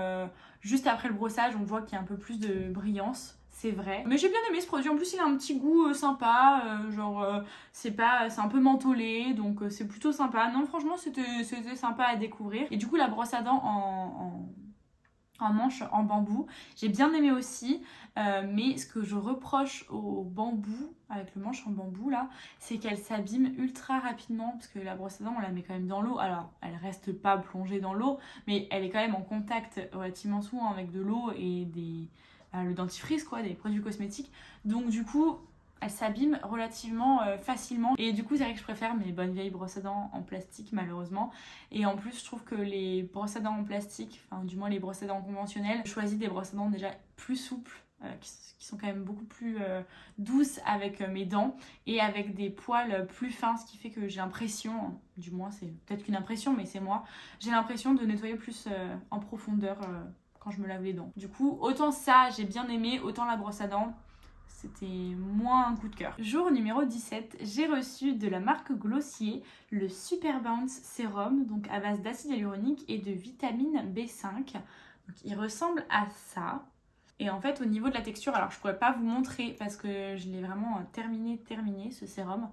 juste après le brossage, on voit qu'il y a un peu plus de brillance. C'est vrai. Mais j'ai bien aimé ce produit. En plus, il a un petit goût sympa. C'est un peu mentholé. Donc, c'est plutôt sympa. Non, franchement, c'était sympa à découvrir. Et du coup, la brosse à dents en manche en bambou, j'ai bien aimé aussi. Mais ce que je reproche au bambou, avec le manche en bambou là, c'est qu'elle s'abîme ultra rapidement. Parce que la brosse à dents, on la met quand même dans l'eau. Alors, elle reste pas plongée dans l'eau. Mais elle est quand même en contact relativement souvent avec de l'eau et le dentifrice quoi, des produits cosmétiques, donc du coup elle s'abîme relativement facilement et du coup c'est vrai que je préfère mes bonnes vieilles brosses à dents en plastique malheureusement. Et en plus je trouve que les brosses à dents en plastique, enfin du moins les brosses à dents conventionnelles, je choisis des brosses à dents déjà plus souples, qui sont quand même beaucoup plus douces avec mes dents et avec des poils plus fins, ce qui fait que j'ai l'impression, du moins c'est peut-être qu'une impression mais c'est moi, j'ai l'impression de nettoyer plus en profondeur quand je me lave les dents. Du coup, autant ça, j'ai bien aimé, autant la brosse à dents, c'était moins un coup de cœur. Jour numéro 17, j'ai reçu de la marque Glossier le Super Bounce Sérum, donc à base d'acide hyaluronique et de vitamine B5. Donc il ressemble à ça. Et en fait, au niveau de la texture, alors je pourrais pas vous montrer parce que je l'ai vraiment terminé ce sérum.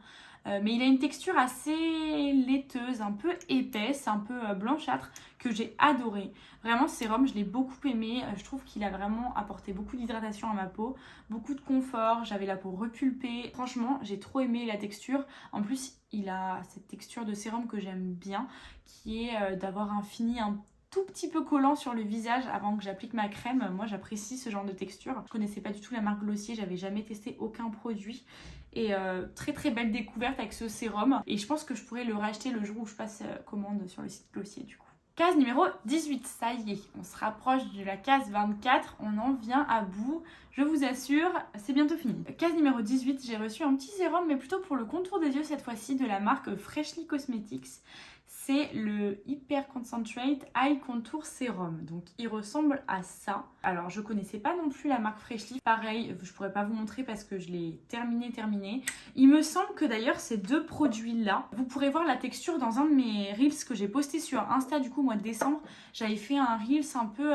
Mais il a une texture assez laiteuse, un peu épaisse, un peu blanchâtre, que j'ai adoré. Vraiment, ce sérum, je l'ai beaucoup aimé. Je trouve qu'il a vraiment apporté beaucoup d'hydratation à ma peau, beaucoup de confort. J'avais la peau repulpée. Franchement, j'ai trop aimé la texture. En plus, il a cette texture de sérum que j'aime bien, qui est d'avoir un fini un tout petit peu collant sur le visage avant que j'applique ma crème. Moi j'apprécie ce genre de texture. Je connaissais pas du tout la marque Glossier, j'avais jamais testé aucun produit. Et très très belle découverte avec ce sérum. Et je pense que je pourrais le racheter le jour où je passe commande sur le site Glossier du coup. Case numéro 18, ça y est, on se rapproche de la case 24, on en vient à bout, je vous assure, c'est bientôt fini. Case numéro 18, j'ai reçu un petit sérum, mais plutôt pour le contour des yeux cette fois-ci, de la marque Freshly Cosmetics. C'est le Hyper Concentrate Eye Contour Serum. Donc il ressemble à ça. Alors je connaissais pas non plus la marque Freshly. Pareil, je pourrais pas vous montrer parce que je l'ai terminé. Il me semble que d'ailleurs ces deux produits-là, vous pourrez voir la texture dans un de mes Reels que j'ai posté sur Insta du coup au mois de décembre. J'avais fait un Reels un peu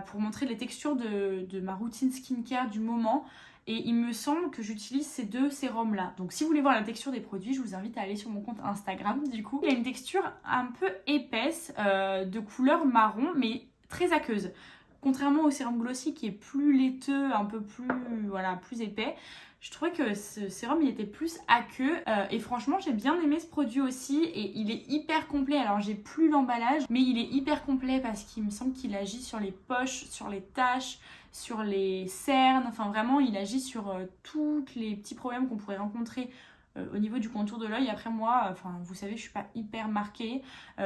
pour montrer les textures de ma routine skincare du moment. Et il me semble que j'utilise ces deux sérums là. Donc si vous voulez voir la texture des produits, je vous invite à aller sur mon compte Instagram du coup. Il a une texture un peu épaisse, de couleur marron, mais très aqueuse. Contrairement au sérum Glossy qui est plus laiteux, un peu plus, plus épais. Je trouvais que ce sérum il était plus aqueux et franchement j'ai bien aimé ce produit aussi et il est hyper complet. Alors j'ai plus l'emballage mais il est hyper complet parce qu'il me semble qu'il agit sur les poches, sur les taches, sur les cernes, enfin vraiment il agit sur tous les petits problèmes qu'on pourrait rencontrer au niveau du contour de l'œil. Après moi, vous savez, je suis pas hyper marquée,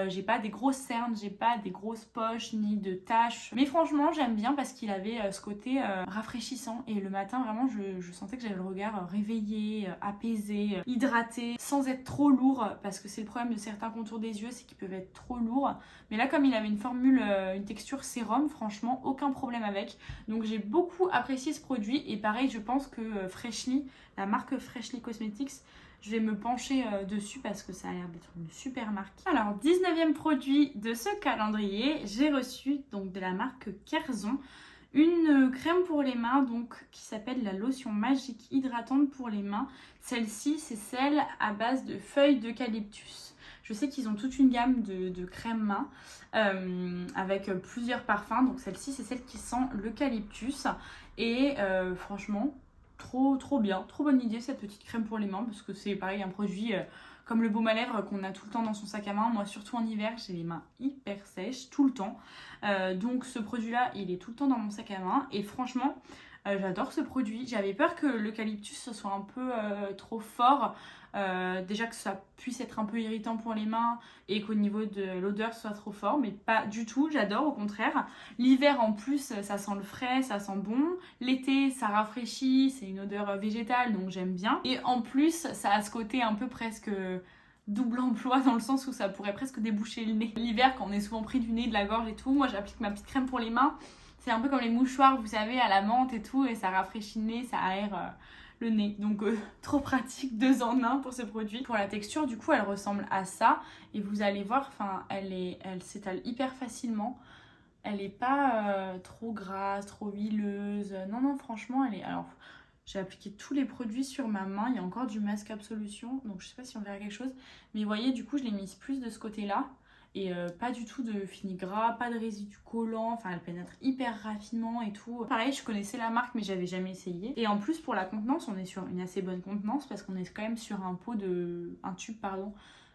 j'ai pas des grosses cernes, j'ai pas des grosses poches ni de taches, mais franchement j'aime bien parce qu'il avait ce côté rafraîchissant et le matin vraiment je sentais que j'avais le regard réveillé, apaisé, hydraté, sans être trop lourd, parce que c'est le problème de certains contours des yeux, c'est qu'ils peuvent être trop lourds. Mais là comme il avait une formule, une texture sérum, franchement aucun problème avec. Donc j'ai beaucoup apprécié ce produit et pareil je pense que Freshly, la marque Freshly Cosmetics, je vais me pencher dessus parce que ça a l'air d'être une super marque. Alors 19e produit de ce calendrier, j'ai reçu donc de la marque Kerzon une crème pour les mains donc qui s'appelle la lotion magique hydratante pour les mains. Celle-ci, c'est celle à base de feuilles d'eucalyptus. Je sais qu'ils ont toute une gamme de crèmes mains avec plusieurs parfums. Donc celle-ci, c'est celle qui sent l'eucalyptus. Et franchement, trop bien. Trop bonne idée cette petite crème pour les mains parce que c'est pareil, un produit comme le baume à lèvres qu'on a tout le temps dans son sac à main. Moi, surtout en hiver, j'ai les mains hyper sèches tout le temps. Donc ce produit-là, il est tout le temps dans mon sac à main. Et franchement, j'adore ce produit. J'avais peur que l'eucalyptus soit un peu trop fort. Déjà que ça puisse être un peu irritant pour les mains et qu'au niveau de l'odeur ce soit trop fort, mais pas du tout, j'adore au contraire. L'hiver en plus ça sent le frais, ça sent bon. L'été ça rafraîchit, c'est une odeur végétale donc j'aime bien. Et en plus ça a ce côté un peu presque double emploi dans le sens où ça pourrait presque déboucher le nez. L'hiver quand on est souvent pris du nez, de la gorge et tout, moi j'applique ma petite crème pour les mains. C'est un peu comme les mouchoirs, vous savez, à la menthe et tout, et ça rafraîchit le nez, ça aère le nez. Donc trop pratique, 2 en 1 pour ce produit. Pour la texture, du coup, elle ressemble à ça. Et vous allez voir, enfin, elle s'étale hyper facilement. Elle est pas trop grasse, trop huileuse. Non, franchement, elle est... Alors, j'ai appliqué tous les produits sur ma main. Il y a encore du masque Absolution, donc je sais pas si on verra quelque chose. Mais vous voyez, du coup, je l'ai mise plus de ce côté-là. Et pas du tout de fini gras, pas de résidus collants, enfin elle pénètre hyper rapidement et tout. Pareil, je connaissais la marque mais j'avais jamais essayé. Et en plus pour la contenance, on est sur une assez bonne contenance parce qu'on est quand même sur un tube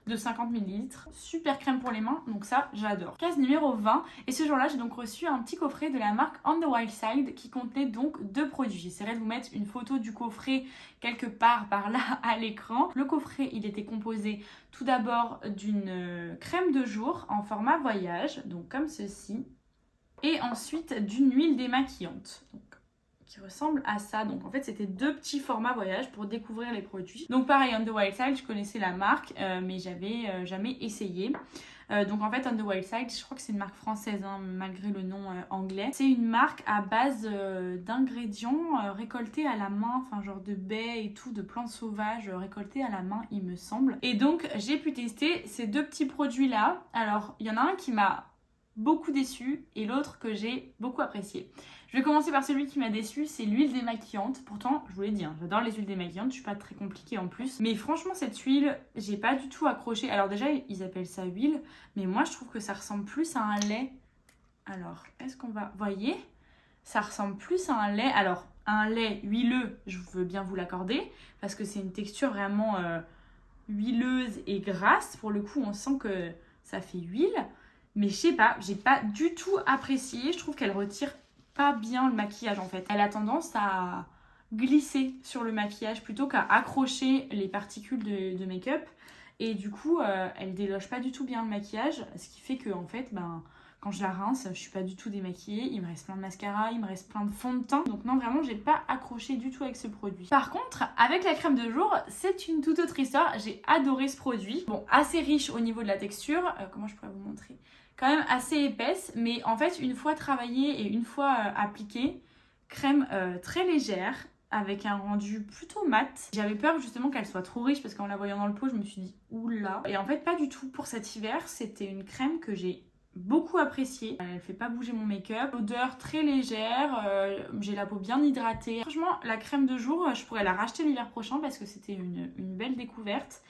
de 50 ml. Super crème pour les mains, donc ça j'adore. Case numéro 20, et ce jour-là j'ai donc reçu un petit coffret de la marque On The Wild Side qui contenait donc 2 produits. J'essaierai de vous mettre une photo du coffret quelque part par là à l'écran. Le coffret il était composé tout d'abord d'une crème de jour en format voyage, donc comme ceci, et ensuite d'une huile démaquillante. Donc, qui ressemble à ça. Donc en fait c'était 2 petits formats voyage pour découvrir les produits. Donc pareil, On The Wild Side, je connaissais la marque mais j'avais jamais essayé. Donc en fait On The Wild Side, je crois que c'est une marque française hein, malgré le nom anglais. C'est une marque à base d'ingrédients récoltés à la main, enfin genre de baies et tout, de plantes sauvages récoltées à la main il me semble. Et donc j'ai pu tester ces 2 petits produits là. Alors il y en a un qui m'a beaucoup déçu et l'autre que j'ai beaucoup apprécié. Je vais commencer par celui qui m'a déçu, c'est l'huile démaquillante. Pourtant, je vous l'ai dit, hein, j'adore les huiles démaquillantes, je suis pas très compliquée en plus. Mais franchement, cette huile, j'ai pas du tout accroché. Alors déjà, ils appellent ça huile, mais moi je trouve que ça ressemble plus à un lait. Alors, est-ce qu'on va... Voyez, ça ressemble plus à un lait. Alors, un lait huileux, je veux bien vous l'accorder, parce que c'est une texture vraiment huileuse et grasse. Pour le coup, on sent que ça fait huile. Mais je sais pas, j'ai pas du tout apprécié. Je trouve qu'elle retire pas bien le maquillage en fait. Elle a tendance à glisser sur le maquillage plutôt qu'à accrocher les particules de make-up. Et du coup, elle déloge pas du tout bien le maquillage. Ce qui fait que en fait, quand je la rince, je suis pas du tout démaquillée. Il me reste plein de mascara, il me reste plein de fond de teint. Donc non, vraiment, j'ai pas accroché du tout avec ce produit. Par contre, avec la crème de jour, c'est une toute autre histoire. J'ai adoré ce produit. Bon, assez riche au niveau de la texture. Comment je pourrais vous montrer ? Quand même assez épaisse, mais en fait, une fois travaillée et une fois appliquée, crème très légère, avec un rendu plutôt mat. J'avais peur justement qu'elle soit trop riche parce qu'en la voyant dans le pot, je me suis dit oula. Et en fait, pas du tout. Pour cet hiver, c'était une crème que j'ai beaucoup appréciée. Elle fait pas bouger mon make-up. L'odeur très légère, j'ai la peau bien hydratée. Franchement, la crème de jour, je pourrais la racheter l'hiver prochain parce que c'était une belle découverte.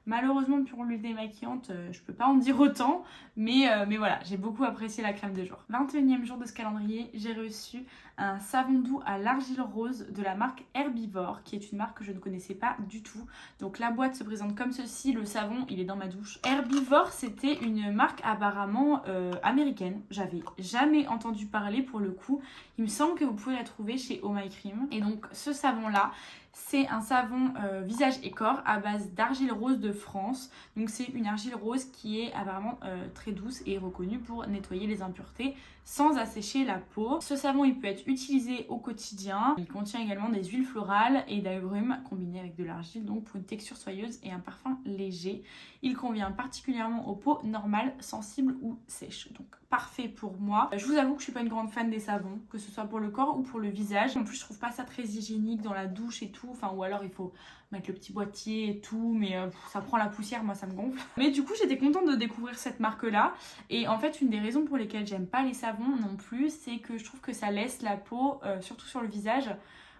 Malheureusement pour l'huile démaquillante, je peux pas en dire autant, mais voilà, j'ai beaucoup apprécié la crème de jour. 21e jour de ce calendrier, j'ai reçu un savon doux à l'argile rose de la marque Herbivore, qui est une marque que je ne connaissais pas du tout. Donc la boîte se présente comme ceci, le savon il est dans ma douche. Herbivore, c'était une marque apparemment américaine, j'avais jamais entendu parler pour le coup. Il me semble que vous pouvez la trouver chez Oh My Cream. Et donc ce savon là, c'est un savon visage et corps à base d'argile rose de France. Donc c'est une argile rose qui est apparemment très douce et reconnue pour nettoyer les impuretés sans assécher la peau. Ce savon il peut être utilisé au quotidien. Il contient également des huiles florales et d'agrumes combinés avec de l'argile, donc pour une texture soyeuse et un parfum léger. Il convient particulièrement aux peaux normales, sensibles ou sèches. Donc parfait pour moi. Je vous avoue que je suis pas une grande fan des savons, que ce soit pour le corps ou pour le visage. En plus je trouve pas ça très hygiénique dans la douche et tout. tout, enfin ou alors il faut mettre le petit boîtier et tout, mais ça prend la poussière, moi ça me gonfle. Mais du coup j'étais contente de découvrir cette marque là, et en fait une des raisons pour lesquelles j'aime pas les savons non plus, c'est que je trouve que ça laisse la peau, surtout sur le visage,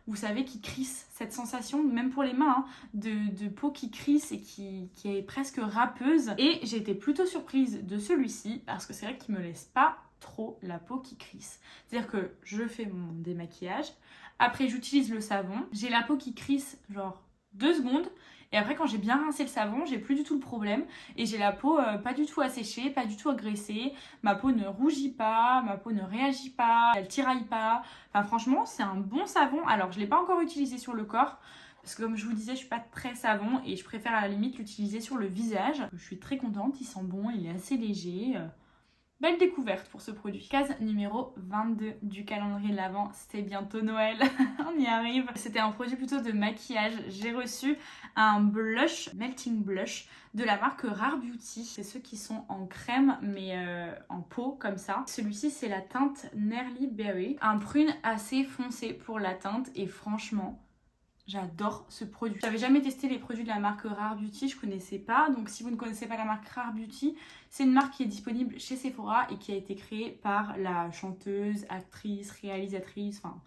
vous savez, qui crisse, cette sensation, même pour les mains, hein, de peau qui crisse et qui est presque râpeuse. Et j'ai été plutôt surprise de celui-ci, parce que c'est vrai qu'il me laisse pas trop la peau qui crisse. C'est-à-dire que je fais mon démaquillage, après j'utilise le savon, j'ai la peau qui crisse genre 2 secondes, et après quand j'ai bien rincé le savon, j'ai plus du tout le problème, et j'ai la peau pas du tout asséchée, pas du tout agressée, ma peau ne rougit pas, ma peau ne réagit pas, elle tiraille pas, enfin franchement c'est un bon savon. Alors je l'ai pas encore utilisé sur le corps, parce que comme je vous disais, je suis pas très savon, et je préfère à la limite l'utiliser sur le visage. Je suis très contente, il sent bon, il est assez léger. Belle découverte pour ce produit. Case numéro 22 du calendrier de l'Avent, c'était bientôt Noël, on y arrive. C'était un produit plutôt de maquillage. J'ai reçu un blush, Melting Blush, de la marque Rare Beauty. C'est ceux qui sont en crème mais en peau comme ça. Celui-ci c'est la teinte Nerly Berry, un prune assez foncé pour la teinte, et franchement j'adore ce produit. J'avais jamais testé les produits de la marque Rare Beauty, je connaissais pas. Donc si vous ne connaissez pas la marque Rare Beauty, c'est une marque qui est disponible chez Sephora et qui a été créée par la chanteuse, actrice, réalisatrice, enfin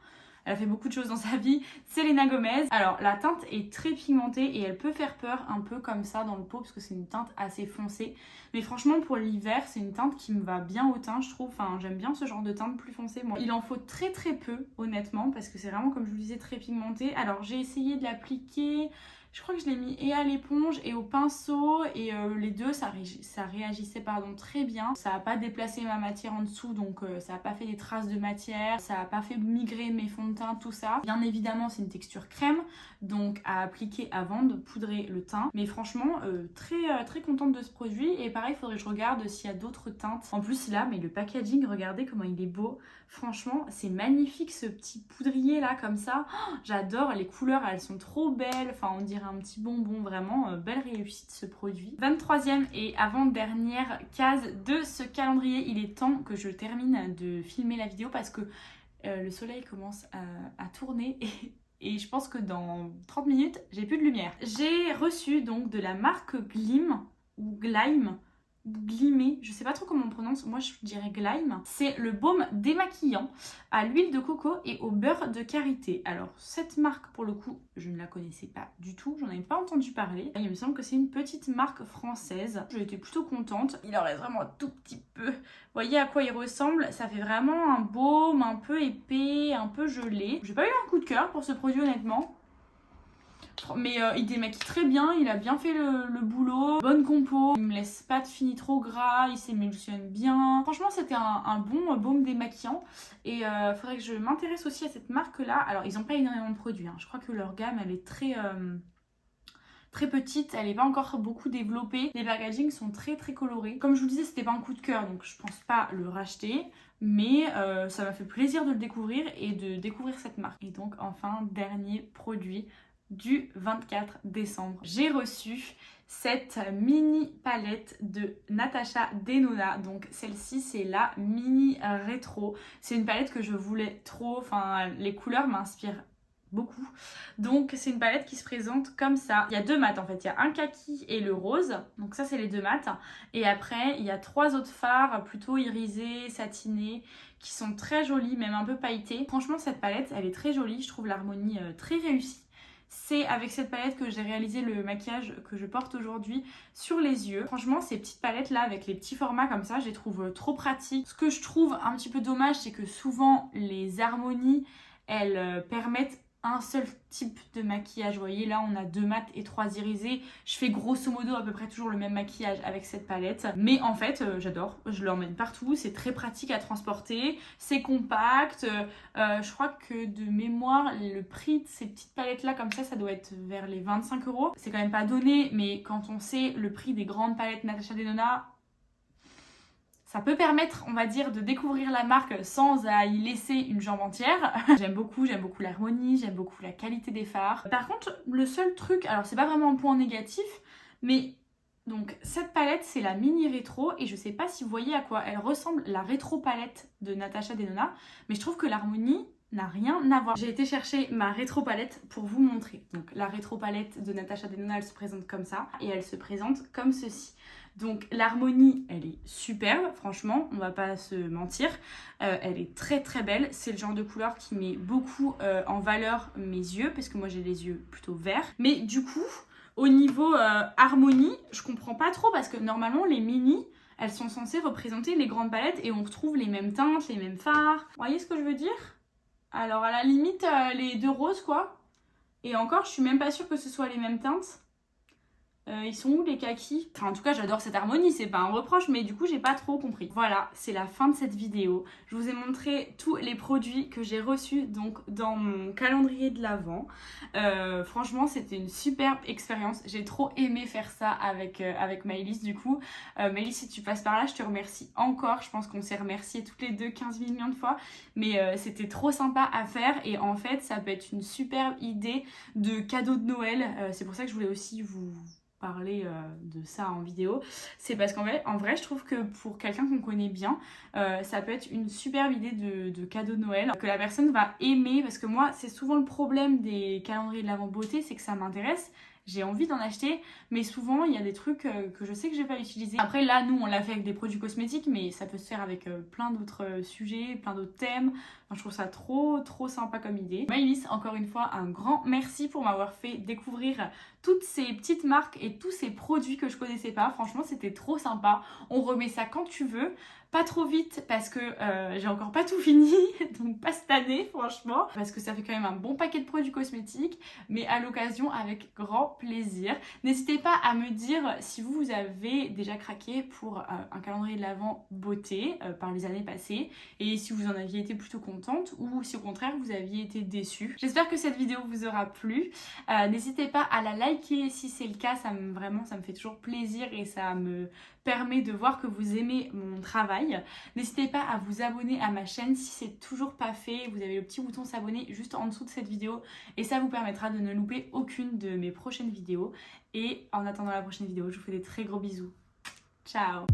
elle a fait beaucoup de choses dans sa vie, Selena Gomez. Alors la teinte est très pigmentée et elle peut faire peur un peu comme ça dans le pot, parce que c'est une teinte assez foncée. Mais franchement pour l'hiver c'est une teinte qui me va bien au teint, je trouve. Enfin j'aime bien ce genre de teinte plus foncée moi. Il en faut très très peu honnêtement, parce que c'est vraiment, comme je vous disais, très pigmenté. Alors j'ai essayé de l'appliquer, je crois que je l'ai mis et à l'éponge et au pinceau, et les deux ça réagissait très bien. Ça n'a pas déplacé ma matière en dessous, donc ça n'a pas fait des traces de matière, ça n'a pas fait migrer mes fonds de teint, tout ça. Bien évidemment c'est une texture crème, donc à appliquer avant de poudrer le teint. Mais franchement très contente de ce produit, et pareil il faudrait que je regarde s'il y a d'autres teintes. En plus là, mais le packaging, regardez comment il est beau. Franchement c'est magnifique ce petit poudrier là comme ça. Oh, j'adore, les couleurs elles sont trop belles, enfin on dirait un petit bonbon, vraiment belle réussite ce produit. 23e et avant-dernière case de ce calendrier. Il est temps que je termine de filmer la vidéo parce que le soleil commence à tourner et je pense que dans 30 minutes j'ai plus de lumière. J'ai reçu donc de la marque Glim ou Glime, Glimé, je sais pas trop comment on prononce, moi je dirais Glime. C'est le baume démaquillant à l'huile de coco et au beurre de karité. Alors cette marque pour le coup je ne la connaissais pas du tout, j'en avais pas entendu parler. Il me semble que c'est une petite marque française. J'ai été plutôt contente. Il en reste vraiment un tout petit peu. Vous voyez à quoi il ressemble? Ça fait vraiment un baume un peu épais, un peu gelé. J'ai pas eu un coup de cœur pour ce produit honnêtement. Mais il démaquille très bien, il a bien fait le boulot, bonne compo, il me laisse pas de fini trop gras, il s'émulsionne bien. Franchement c'était un bon baume démaquillant, et faudrait que je m'intéresse aussi à cette marque là. Alors ils ont pas énormément de produits, hein. Je crois que leur gamme elle est très petite, elle n'est pas encore beaucoup développée. Les packagings sont très colorés. Comme je vous le disais, c'était pas un coup de cœur, donc je pense pas le racheter. Mais ça m'a fait plaisir de le découvrir et de découvrir cette marque. Et donc enfin, dernier produit du 24 décembre. J'ai reçu cette mini palette de Natasha Denona. Donc celle-ci c'est la mini rétro. C'est une palette que je voulais trop, enfin les couleurs m'inspirent beaucoup. Donc c'est une palette qui se présente comme ça. Il y a 2 mats en fait, il y a un kaki et le rose. Donc ça c'est les 2 mats. Et après il y a 3 autres fards plutôt irisés, satinés, qui sont très jolis, même un peu pailletés. Franchement cette palette elle est très jolie, je trouve l'harmonie très réussie. C'est avec cette palette que j'ai réalisé le maquillage que je porte aujourd'hui sur les yeux. Franchement, ces petites palettes là avec les petits formats comme ça, je les trouve trop pratiques. Ce que je trouve un petit peu dommage, c'est que souvent les harmonies, elles permettent un seul type de maquillage. Vous voyez là on a 2 mats et 3 irisés. Je fais grosso modo à peu près toujours le même maquillage avec cette palette, mais en fait j'adore, je l'emmène partout, c'est très pratique à transporter, c'est compact. Je crois que de mémoire le prix de ces petites palettes là comme ça doit être vers les 25 €. C'est quand même pas donné, mais quand on sait le prix des grandes palettes Natasha Denona, ça peut permettre, on va dire, de découvrir la marque sans y laisser une jambe entière. J'aime beaucoup l'harmonie, j'aime beaucoup la qualité des fards. Par contre, le seul truc, alors c'est pas vraiment un point négatif, mais donc cette palette c'est la mini rétro, et je sais pas si vous voyez à quoi elle ressemble, la rétro palette de Natasha Denona, mais je trouve que l'harmonie n'a rien à voir. J'ai été chercher ma rétro palette pour vous montrer. Donc la rétro palette de Natasha Denona, elle se présente comme ça et elle se présente comme ceci. Donc l'harmonie, elle est superbe, franchement, on va pas se mentir. Elle est très très belle. C'est le genre de couleur qui met beaucoup en valeur mes yeux, parce que moi j'ai les yeux plutôt verts. Mais du coup, au niveau harmonie, je comprends pas trop, parce que normalement les mini, elles sont censées représenter les grandes palettes et on retrouve les mêmes teintes, les mêmes fards. Vous voyez ce que je veux dire ? Alors à la limite les deux roses quoi. Et encore je suis même pas sûre que ce soit les mêmes teintes. Ils sont où les kakis? Enfin en tout cas j'adore cette harmonie, c'est pas un reproche, mais du coup j'ai pas trop compris. Voilà, c'est la fin de cette vidéo. Je vous ai montré tous les produits que j'ai reçus donc dans mon calendrier de l'Avent. Franchement c'était une superbe expérience. J'ai trop aimé faire ça avec Maëlys du coup. Maëlys, si tu passes par là, je te remercie encore. Je pense qu'on s'est remerciés toutes les deux 15 millions de fois. Mais c'était trop sympa à faire et en fait ça peut être une superbe idée de cadeau de Noël. C'est pour ça que je voulais aussi vous parler de ça en vidéo, c'est parce qu'en vrai je trouve que pour quelqu'un qu'on connaît bien, ça peut être une superbe idée de cadeau de Noël que la personne va aimer, parce que moi c'est souvent le problème des calendriers de l'Avent beauté, c'est que ça m'intéresse, j'ai envie d'en acheter, mais souvent il y a des trucs que je sais que je vais pas utiliser. Après là nous on l'a fait avec des produits cosmétiques, mais ça peut se faire avec plein d'autres sujets, plein d'autres thèmes. Enfin, je trouve ça trop sympa comme idée. Maëlys, encore une fois un grand merci pour m'avoir fait découvrir toutes ces petites marques et tous ces produits que je connaissais pas. Franchement c'était trop sympa. On remet ça quand tu veux. Pas trop vite parce que j'ai encore pas tout fini, donc pas cette année franchement, parce que ça fait quand même un bon paquet de produits cosmétiques, mais à l'occasion avec grand plaisir. N'hésitez pas à me dire si vous avez déjà craqué pour un calendrier de l'Avent beauté par les années passées, et si vous en aviez été plutôt contente ou si au contraire vous aviez été déçue. J'espère que cette vidéo vous aura plu. N'hésitez pas à la liker si c'est le cas, ça me fait toujours plaisir et ça me permet de voir que vous aimez mon travail. N'hésitez pas à vous abonner à ma chaîne si c'est toujours pas fait. Vous avez le petit bouton s'abonner juste en dessous de cette vidéo et ça vous permettra de ne louper aucune de mes prochaines vidéos. Et en attendant la prochaine vidéo, je vous fais des très gros bisous. Ciao!